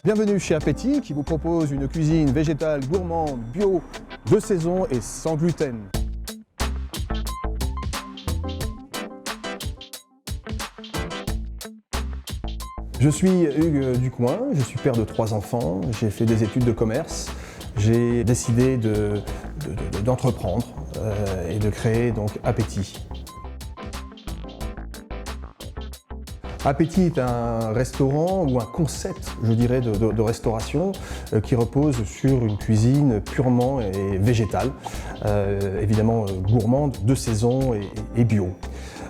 Bienvenue chez Appétit qui vous propose une cuisine végétale gourmande, bio, de saison et sans gluten. Je suis Hugues Ducoin, je suis père de 3 enfants, j'ai fait des études de commerce. J'ai décidé d'entreprendre et de créer donc Appétit. Appétit est un restaurant ou un concept, je dirais, de restauration qui repose sur une cuisine purement et végétale, évidemment gourmande, de saison et bio.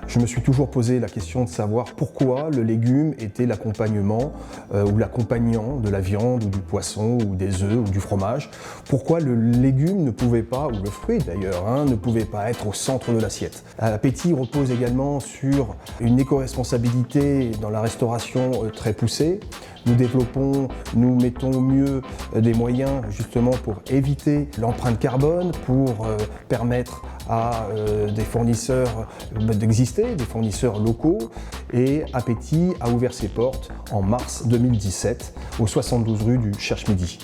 Je me suis toujours posé la question de savoir pourquoi le légume était l'accompagnement ou l'accompagnant de la viande ou du poisson ou des œufs ou du fromage. Pourquoi le légume ne pouvait pas, ou le fruit d'ailleurs, ne pouvait pas être au centre de l'assiette. Appétit repose également sur une éco-responsabilité dans la restauration très poussée. Nous mettons au mieux des moyens justement pour éviter l'empreinte carbone, pour permettre à des fournisseurs d'exister, des fournisseurs locaux. Et Appétit a ouvert ses portes en mars 2017 au 72 rue du Cherche-Midi.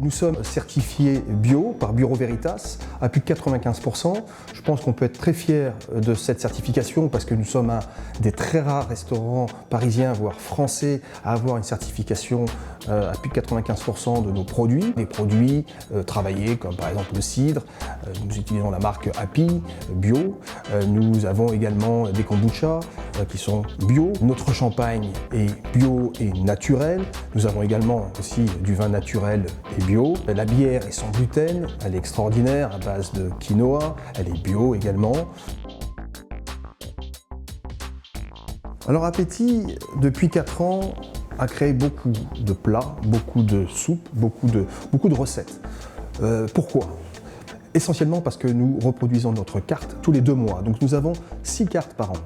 Nous sommes certifiés bio par Bureau Veritas à plus de 95%. Je pense qu'on peut être très fier de cette certification parce que nous sommes un des très rares restaurants parisiens, voire français, à avoir une certification à plus de 95% de nos produits. Des produits travaillés comme par exemple le cidre. Nous utilisons la marque Happy bio. Nous avons également des kombuchas qui sont bio. Notre champagne est bio et naturel. Nous avons également aussi du vin naturel et bio. La bière est sans gluten, elle est extraordinaire à base de quinoa, elle est bio également. Alors Appétit, depuis 4 ans, a créé beaucoup de plats, beaucoup de soupes, beaucoup de recettes. Pourquoi ? Essentiellement parce que nous reproduisons notre carte tous les 2 mois, donc nous avons 6 cartes par an.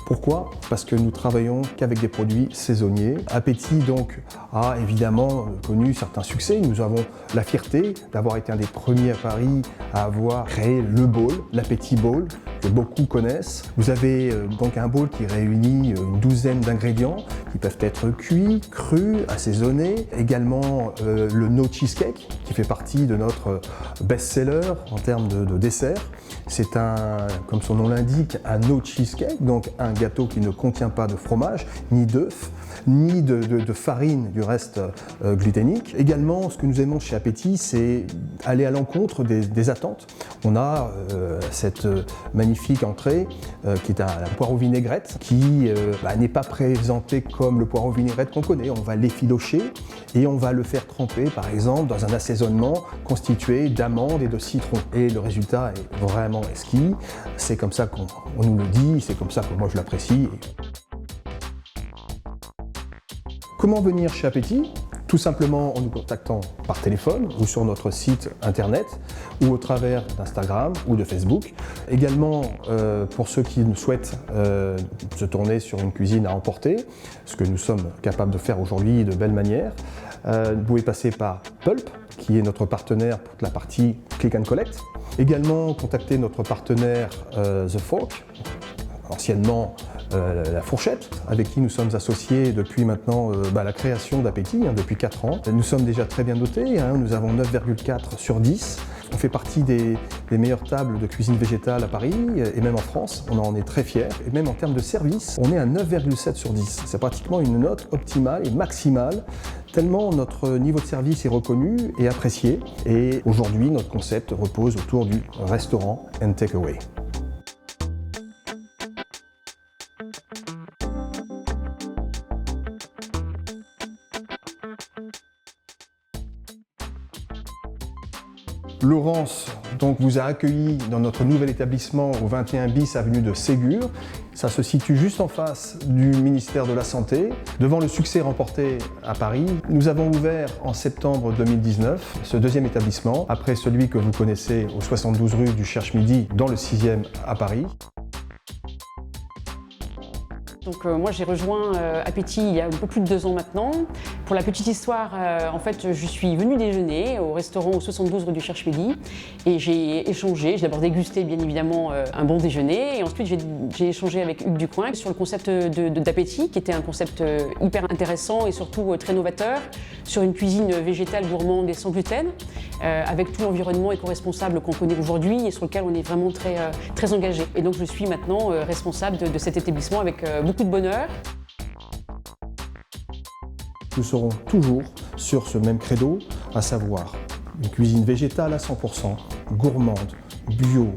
Pourquoi ? Parce que nous travaillons qu'avec des produits saisonniers. Appétit donc a évidemment connu certains succès. Nous avons la fierté d'avoir été un des premiers à Paris à avoir créé le bowl, l'Appétit Bowl, que beaucoup connaissent. Vous avez donc un bowl qui réunit une 12aine d'ingrédients qui peuvent être cuits, crus, assaisonnés. Également le No Cheesecake qui fait partie de notre best-seller en termes de dessert. C'est comme son nom l'indique, un No Cheesecake, donc un gâteau qui ne contient pas de fromage, ni d'œufs, ni de farine du reste gluténique. Également, ce que nous aimons chez Appétit, c'est aller à l'encontre des attentes. On a cette magnifique entrée qui est la poire vinaigrette, qui n'est pas présentée comme le poireau vinaigrette qu'on connaît. On va l'effilocher et on va le faire tremper, par exemple, dans un assaisonnement constitué d'amandes et de citron. Et le résultat est vraiment exquis. C'est comme ça qu'on nous le dit, c'est comme ça que moi je l'apprécie. Comment venir chez Appétit ? Tout simplement en nous contactant par téléphone ou sur notre site internet ou au travers d'Instagram ou de Facebook. Également, pour ceux qui souhaitent se tourner sur une cuisine à emporter, ce que nous sommes capables de faire aujourd'hui de belle manière, vous pouvez passer par Pulp, qui est notre partenaire pour la partie Click and Collect. Également, contacter notre partenaire The Fork, anciennement la fourchette, avec qui nous sommes associés depuis maintenant la création d'Appétit, depuis 4 ans. Nous sommes déjà très bien dotés, nous avons 9,4 sur 10. On fait partie des meilleures tables de cuisine végétale à Paris et même en France, on en est très fiers. Et même en termes de service, on est à 9,7 sur 10. C'est pratiquement une note optimale et maximale, tellement notre niveau de service est reconnu et apprécié. Et aujourd'hui, notre concept repose autour du restaurant and takeaway. Laurence donc, vous a accueilli dans notre nouvel établissement au 21 bis avenue de Ségur. Ça se situe juste en face du ministère de la Santé. Devant le succès remporté à Paris, nous avons ouvert en septembre 2019 ce 2e établissement, après celui que vous connaissez au 72 rue du Cherche-Midi dans le 6e à Paris. Donc moi j'ai rejoint Appétit il y a un peu plus de 2 ans maintenant. Pour la petite histoire, en fait je suis venue déjeuner au restaurant au 72 rue du Cherche-Midi et j'ai échangé, j'ai d'abord dégusté bien évidemment un bon déjeuner et ensuite j'ai échangé avec Hugues Ducoing sur le concept d'Appétit qui était un concept hyper intéressant et surtout très novateur sur une cuisine végétale gourmande et sans gluten avec tout l'environnement éco-responsable qu'on connaît aujourd'hui et sur lequel on est vraiment très engagé. Et donc je suis maintenant responsable de cet établissement avec beaucoup de bonheur. Nous serons toujours sur ce même credo, à savoir une cuisine végétale à 100%, gourmande, bio,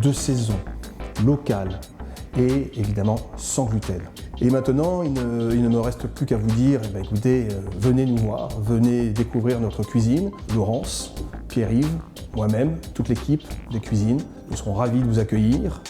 de saison, locale et évidemment sans gluten. Et maintenant, il ne me reste plus qu'à vous dire, écoutez, venez nous voir, venez découvrir notre cuisine. Laurence, Pierre-Yves, moi-même, toute l'équipe des cuisines, nous serons ravis de vous accueillir.